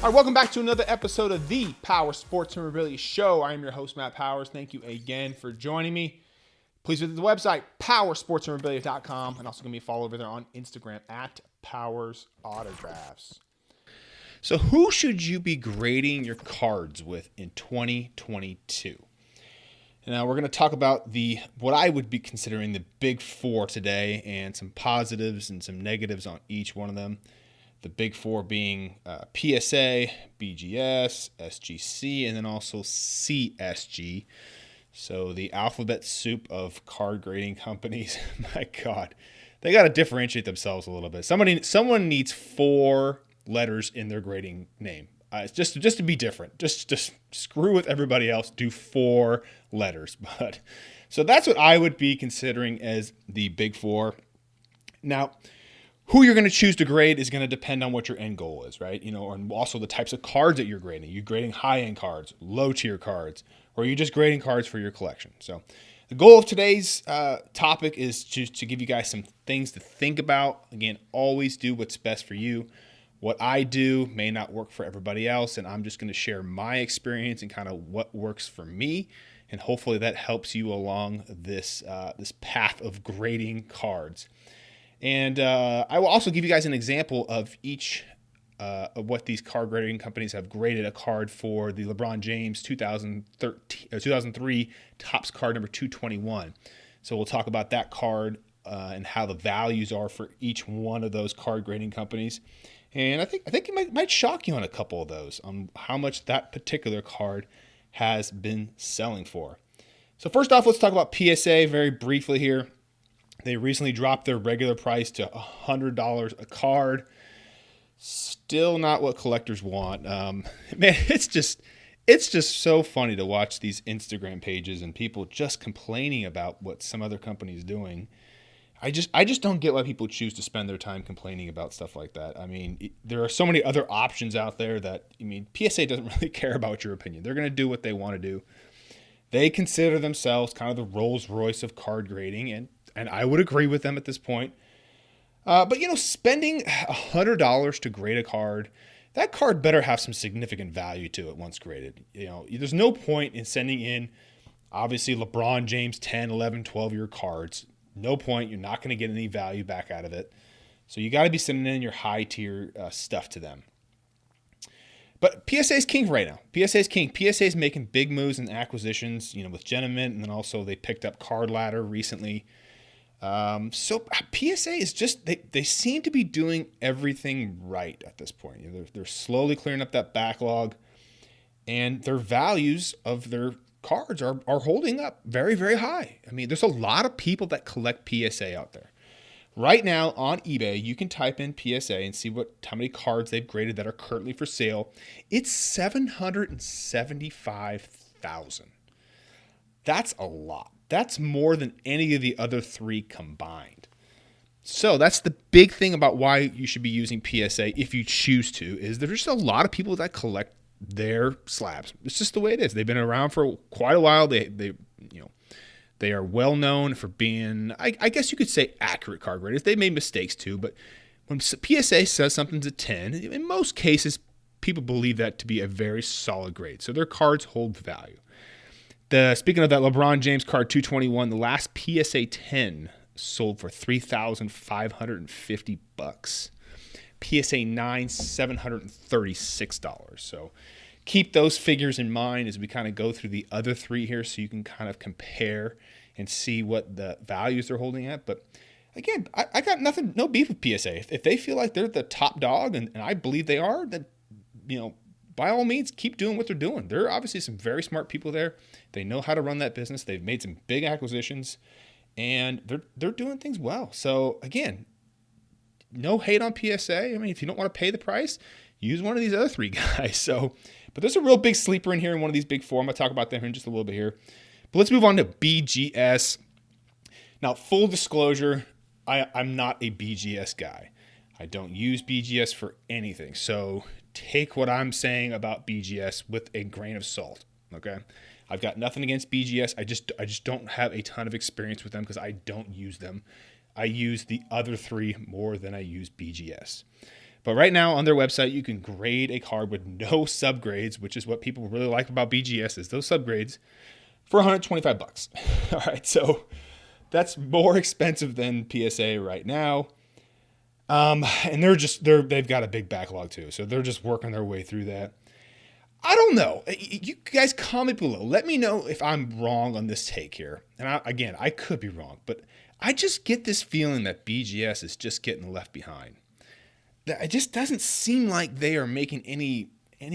All right, welcome back to another episode of the Power Sports Memorabilia Show. I am your host, Matt Powers. Thank you again for joining me. Please visit the website, powersportsmemorabilia.com, and also give me a follow over there on Instagram at Powers Autographs. So who should you be grading your cards with in 2022? Now we're going to talk about what I would be considering the big four today, and some positives and some negatives on each one of them. The big four being PSA, BGS, SGC, and then also CSG. So the alphabet soup of card grading companies. My God, they got to differentiate themselves a little bit. Someone needs 4 letters in their grading name. Just to be different. Just screw with everybody else. Do 4 letters. But so that's what I would be considering as the big four. Now, who you're going to choose to grade is going to depend on what your end goal is, right? And also the types of cards that you're grading. You're grading high-end cards, low-tier cards, or you're just grading cards for your collection. So the goal of today's topic is just to give you guys some things to think about. Again, always do what's best for you. What I do may not work for everybody else, and I'm just going to share my experience and kind of what works for me, and hopefully that helps you along this path of grading cards. And I will also give you guys an example of each of what these card grading companies have graded a card for the LeBron James 2003 Topps card number 221. So we'll talk about that card and how the values are for each one of those card grading companies. And I think it might shock you on a couple of those on how much that particular card has been selling for. So first off, let's talk about PSA very briefly here. They recently dropped their regular price to $100 a card. Still not what collectors want. Man, it's just so funny to watch these Instagram pages and people just complaining about what some other company is doing. I just don't get why people choose to spend their time complaining about stuff like that. I mean, there are so many other options out there that, PSA doesn't really care about your opinion. They're going to do what they want to do. They consider themselves kind of the Rolls Royce of card grading, and I would agree with them at this point. But, spending $100 to grade a card, that card better have some significant value to it once graded. There's no point in sending in, obviously, LeBron James 10, 11, 12-year cards. No point. You're not going to get any value back out of it. So you got to be sending in your high-tier stuff to them. But PSA is king right now. PSA is king. PSA is making big moves in acquisitions, with Gentleman, and then also they picked up Card Ladder recently. So PSA is just, they seem to be doing everything right at this point. They're slowly clearing up that backlog, and their values of their cards are holding up very, very high. There's a lot of people that collect PSA out there. Right now on eBay, you can type in PSA and see how many cards they've graded that are currently for sale. It's 775,000. That's a lot. That's more than any of the other 3 combined. So that's the big thing about why you should be using PSA if you choose to, is there's just a lot of people that collect their slabs. It's just the way it is. They've been around for quite a while. They are well known for being, I guess you could say, accurate card graders. They made mistakes too, but when PSA says something's a 10, in most cases, people believe that to be a very solid grade. So their cards hold value. Speaking of that LeBron James card 221, the last PSA 10 sold for $3,550. PSA 9, $736. So keep those figures in mind as we kind of go through the other 3 here, so you can kind of compare and see what the values they're holding at. But again, I got no beef with PSA. If they feel like they're the top dog, and I believe they are, then, by all means, keep doing what they're doing. There are obviously some very smart people there. They know how to run that business. They've made some big acquisitions, and they're doing things well. So again, no hate on PSA. If you don't want to pay the price, use one of these other 3 guys. But there's a real big sleeper in here in one of these big 4. I'm going to talk about them in just a little bit here. But let's move on to BGS. Now, full disclosure, I'm not a BGS guy. I don't use BGS for anything. So take what I'm saying about BGS with a grain of salt, okay? I've got nothing against BGS. I just don't have a ton of experience with them because I don't use them. I use the other 3 more than I use BGS. But right now on their website, you can grade a card with no subgrades, which is what people really like about BGS is those subgrades, for $125. All right, so that's more expensive than PSA right now. And they've got a big backlog too, so they're just working their way through that. I don't know. You guys comment below. Let me know if I'm wrong on this take here. And I could be wrong, but I just get this feeling that BGS is just getting left behind. It just doesn't seem like they are making any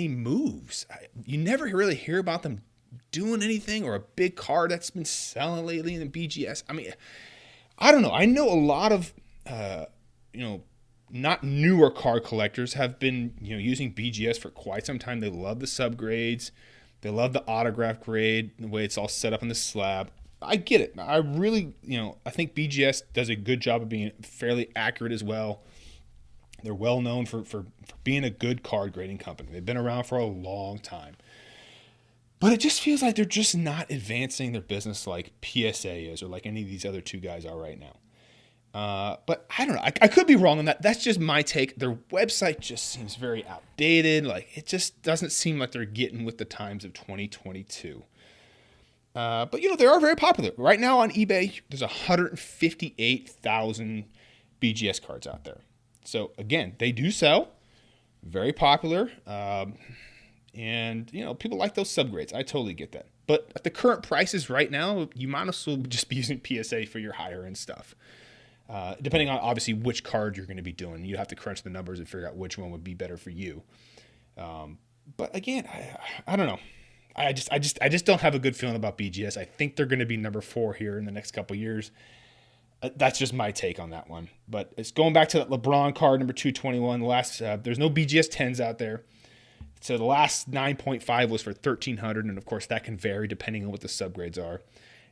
moves. You never really hear about them doing anything or a big card that's been selling lately in the BGS. I mean, I don't know. I know a lot of, not newer card collectors have been, using BGS for quite some time. They love the subgrades. They love the autograph grade, the way it's all set up in the slab. I get it. I really, I think BGS does a good job of being fairly accurate as well. They're well known for being a good card grading company. They've been around for a long time. But it just feels like they're just not advancing their business like PSA is or like any of these other two guys are right now. But I don't know. I could be wrong on that. That's just my take. Their website just seems very outdated. Like it just doesn't seem like they're getting with the times of 2022. But they are very popular. Right now on eBay, there's 158,000 BGS cards out there. So again, they do sell. Very popular. And people like those subgrades. I totally get that. But at the current prices right now, you might as well just be using PSA for your higher end stuff. Depending on obviously which card you're going to be doing, you have to crunch the numbers and figure out which one would be better for you. But again, I don't know. I just don't have a good feeling about BGS. I think they're going to be number 4 here in the next couple years. That's just my take on that one. But it's going back to that LeBron card number 221. There's no BGS 10s out there. So the last 9.5 was for $1,300, and of course that can vary depending on what the subgrades are.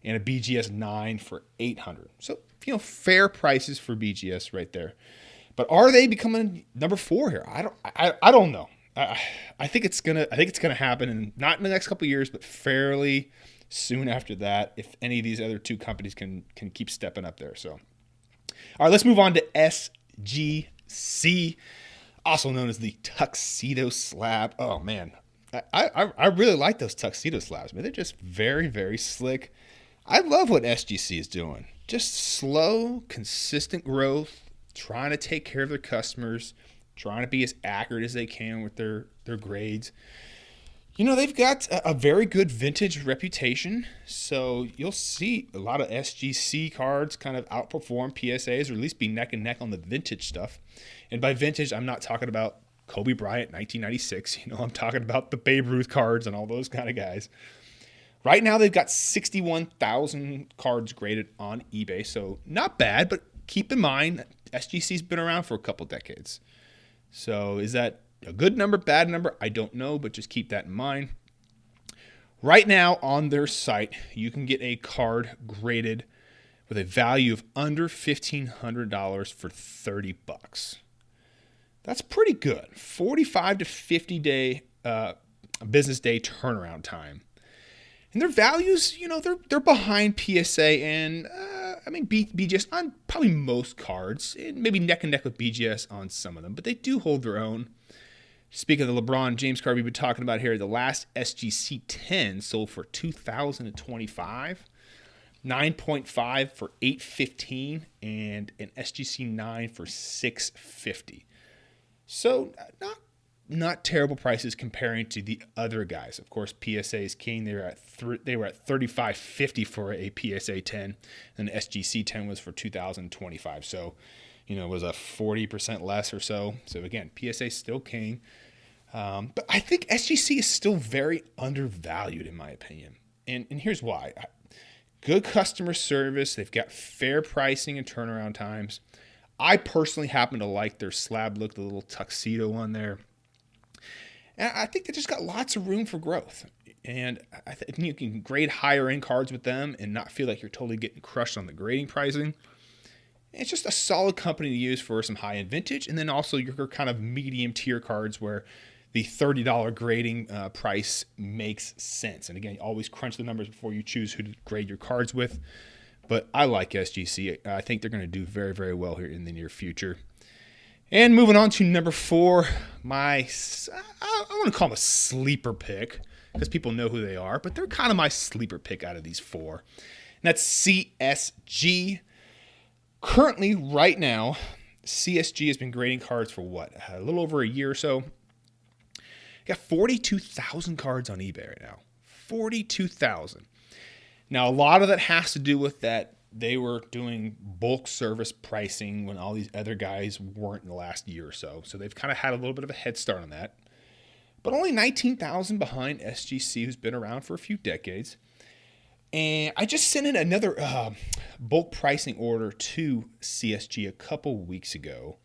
And a BGS 9 for $800. So fair prices for BGS right there. But are they becoming number 4 here? I don't know. I think it's gonna happen, and not in the next couple of years, but fairly soon after that. If any of these other two companies can keep stepping up there. So, all right, let's move on to SGC, also known as the Tuxedo Slab. Oh man, I really like those Tuxedo Slabs. Man, they're just very, very slick. I love what SGC is doing. Just slow, consistent growth, trying to take care of their customers, trying to be as accurate as they can with their grades. They've got a very good vintage reputation, so you'll see a lot of SGC cards kind of outperform PSAs, or at least be neck and neck on the vintage stuff. And by vintage, I'm not talking about Kobe Bryant 1996. I'm talking about the Babe Ruth cards and all those kind of guys. Right now, they've got 61,000 cards graded on eBay, so not bad, but keep in mind, SGC's been around for a couple decades. So is that a good number, bad number? I don't know, but just keep that in mind. Right now on their site, you can get a card graded with a value of under $1,500 for $30. That's pretty good. 45 to 50 day business day turnaround time. And their values, they're behind PSA and, BGS on probably most cards, and maybe neck and neck with BGS on some of them, but they do hold their own. Speaking of the LeBron James card we've been talking about here, the last SGC 10 sold for $2,025, 9.5 for $815, and an SGC 9 for $650. So not terrible prices comparing to the other guys. Of course, PSA's king. They were at $35.50 for a PSA 10, and the SGC 10 was for $2,025. So, it was a 40% less or so. So again, PSA still king, but I think SGC is still very undervalued in my opinion. And here's why: good customer service. They've got fair pricing and turnaround times. I personally happen to like their slab look, the little tuxedo on there. And I think they just got lots of room for growth. And I think you can grade higher end cards with them and not feel like you're totally getting crushed on the grading pricing. It's just a solid company to use for some high end vintage. And then also your kind of medium tier cards where the $30 grading price makes sense. And again, always crunch the numbers before you choose who to grade your cards with. But I like SGC. I think they're going to do very, very well here in the near future. And moving on to number 4, I want to call them a sleeper pick because people know who they are, but they're kind of my sleeper pick out of these 4. And that's CSG. Currently, right now, CSG has been grading cards for a little over a year or so. Got 42,000 cards on eBay right now. 42,000. Now, a lot of that has to do with that they were doing bulk service pricing when all these other guys weren't in the last year or so. So they've kind of had a little bit of a head start on that. But only 19,000 behind SGC, who's been around for a few decades. And I just sent in another bulk pricing order to CSG a couple weeks ago.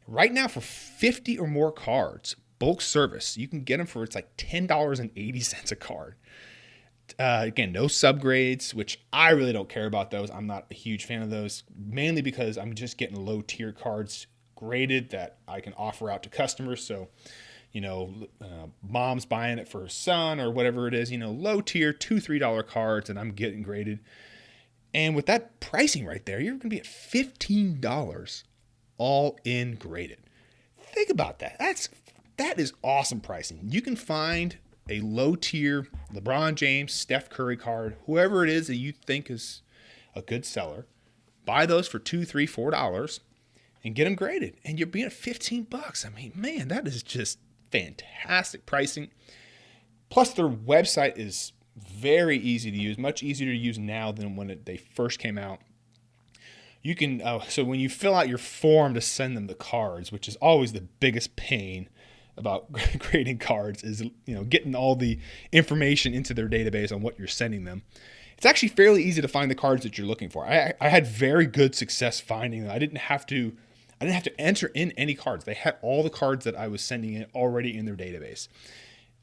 Right now, for 50 or more cards, bulk service, you can get them for, it's like $10.80 a card. Again, no subgrades, which I really don't care about those. I'm not a huge fan of those, mainly because I'm just getting low tier cards graded that I can offer out to customers. So, mom's buying it for her son or whatever it is, low tier $2-3 cards, and I'm getting graded. And with that pricing right there, you're going to be at $15 all in graded. Think about that. That is awesome pricing. You can find a low tier LeBron James, Steph Curry card, whoever it is that you think is a good seller, buy those for $2, $3, $4 and get them graded. And you're being at $15. I mean, man, that is just fantastic pricing. Plus their website is very easy to use, much easier to use now than when they first came out. You can, so when you fill out your form to send them the cards, which is always the biggest pain about grading cards, is getting all the information into their database on what you're sending them. It's actually fairly easy to find the cards that you're looking for. I had very good success finding them. I didn't have to enter in any cards. They had all the cards that I was sending in already in their database.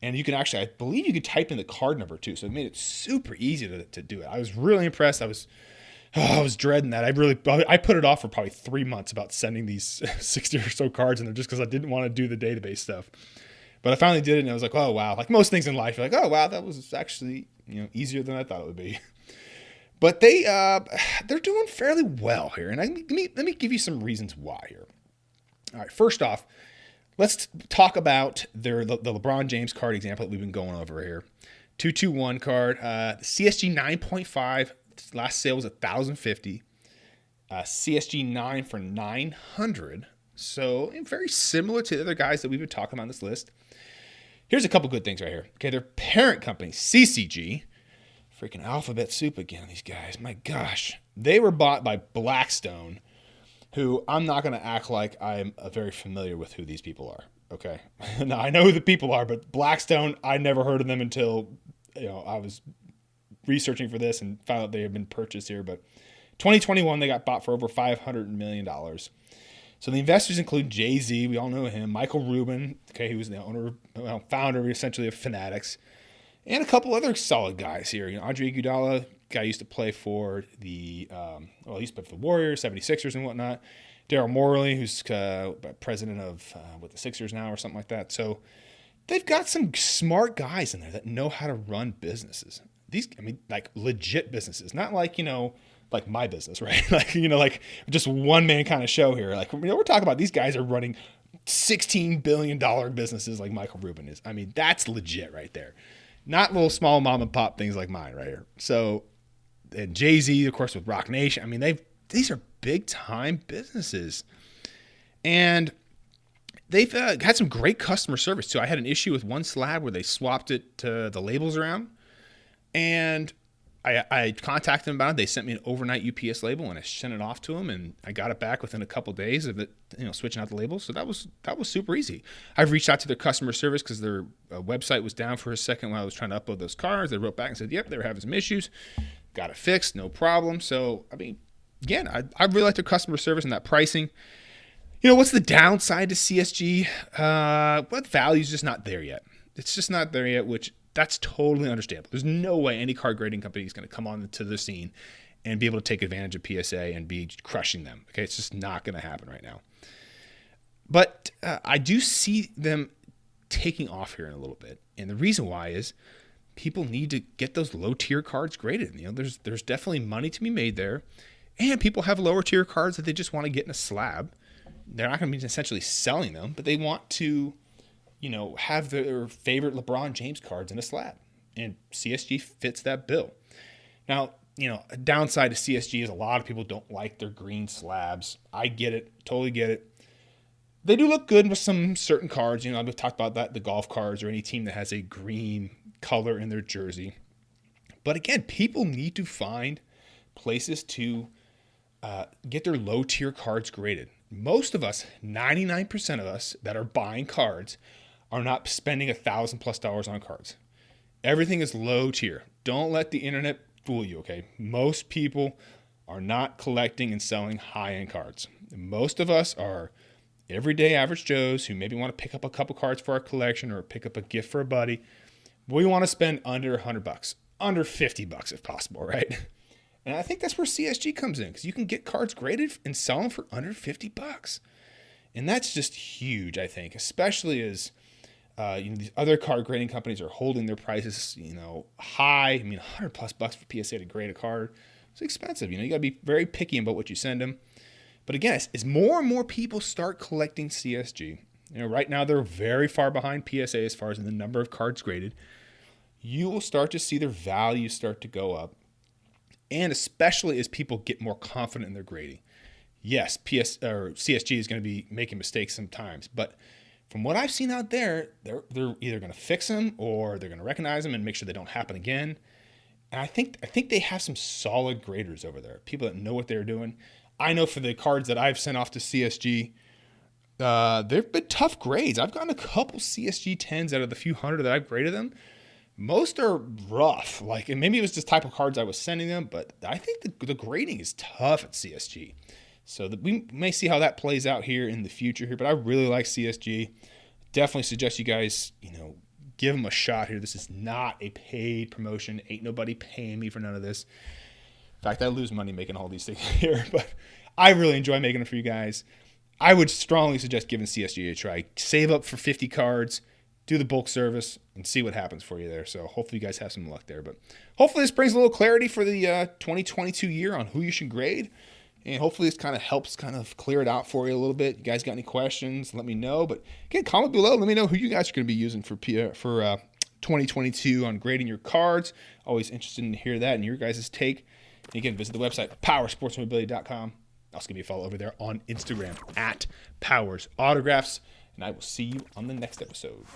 And you can actually, I believe you could type in the card number too. So it made it super easy to do it. I was really impressed. I was dreading that. I put it off for probably 3 months about sending these 60 or so cards in there just because I didn't want to do the database stuff. But I finally did it, and I was like, oh, wow. Like most things in life, you're like, oh, wow, that was actually easier than I thought it would be. But they're doing fairly well here, and let me give you some reasons why here. All right, first off, let's talk about the LeBron James card example that we've been going over here. 221 card, CSG 9.5. Last sale was $1,050. CSG 9 for $900. So very similar to the other guys that we've been talking about on this list. Here's a couple good things right here. Okay, their parent company, CCG, freaking alphabet soup again, these guys. My gosh. They were bought by Blackstone, who I'm not going to act like I'm very familiar with who these people are. Okay. Now, I know who the people are, but Blackstone, I never heard of them until I was researching for this and found out they had been purchased here. But 2021, they got bought for over $500 million. So the investors include Jay-Z, we all know him, Michael Rubin, okay, who was the founder essentially of Fanatics, and a couple other solid guys here. Andre Iguodala, guy used to play for he used to play for the Warriors, 76ers and whatnot. Daryl Morey, who's president of the Sixers now or something like that. So they've got some smart guys in there that know how to run businesses. Like legit businesses, not like, like my business, right? like just one man kind of show here. Like, we're talking about these guys are running $16 billion businesses like Michael Rubin is. I mean, that's legit right there. Not little small mom and pop things like mine right here. So, and Jay-Z, of course, with Rock Nation. I mean, these are big time businesses. And they've had some great customer service too. I had an issue with one slab where they swapped the labels around. And I contacted them about it. They sent me an overnight UPS label, and I sent it off to them, and I got it back within a couple of days of it, switching out the labels. So that was super easy. I've reached out to their customer service because their website was down for a second while I was trying to upload those cards. They wrote back and said, yep, they were having some issues. Got it fixed, no problem. So, again, I really like their customer service and that pricing. What's the downside to CSG? The value's just not there yet. It's just not there yet, which that's totally understandable. There's no way any card grading company is going to come on to the scene and be able to take advantage of PSA and be crushing them. Okay, it's just not going to happen right now. But I do see them taking off here in a little bit. And the reason why is people need to get those low tier cards graded. There's definitely money to be made there. And people have lower tier cards that they just want to get in a slab. they're not going to be essentially selling them, but they want to, have their favorite LeBron James cards in a slab. And CSG fits that bill. Now, a downside to CSG is a lot of people don't like their green slabs. I get it. Totally get it. They do look good with some certain cards. I've talked about that, the golf cards or any team that has a green color in their jersey. But again, people need to find places to get their low-tier cards graded. Most of us, 99% of us that are buying cards are not spending $1,000+ on cards. Everything is low tier. Don't let the internet fool you, okay? Most people are not collecting and selling high-end cards. Most of us are everyday average Joes who maybe want to pick up a couple cards for our collection or pick up a gift for a buddy. We want to spend under $100, under $50 if possible, right? And I think that's where CSG comes in, because you can get cards graded and sell them for under $50. And that's just huge, I think, especially as these other card grading companies are holding their prices, high. I mean, $100+ for PSA to grade a card. It's expensive. You got to be very picky about what you send them. But again, as more and more people start collecting CSG, right now they're very far behind PSA as far as the number of cards graded. You will start to see their value start to go up. And especially as people get more confident in their grading. Yes, CSG is going to be making mistakes sometimes, but from what I've seen out there, they're either going to fix them or they're going to recognize them and make sure they don't happen again. And I think they have some solid graders over there, people that know what they're doing. I know for the cards that I've sent off to CSG, they've been tough grades. I've gotten a couple CSG 10s out of the few hundred that I've graded them. Most are rough, and maybe it was just type of cards I was sending them, but I think the grading is tough at CSG. So we may see how that plays out here in the future here, but I really like CSG. Definitely suggest you guys, give them a shot here. This is not a paid promotion. Ain't nobody paying me for none of this. In fact, I lose money making all these things here, but I really enjoy making them for you guys. I would strongly suggest giving CSG a try. Save up for 50 cards. Do the bulk service and see what happens for you there. So hopefully you guys have some luck there. But hopefully this brings a little clarity for the 2022 year on who you should grade. And hopefully this kind of helps clear it out for you a little bit. You guys got any questions, let me know. But again, comment below. Let me know who you guys are going to be using for 2022 on grading your cards. Always interested in hear that and your guys' take. And again, visit the website, powersportsmemorabilia.com. Also give me a follow over there on Instagram, @PowersAutographs. And I will see you on the next episode.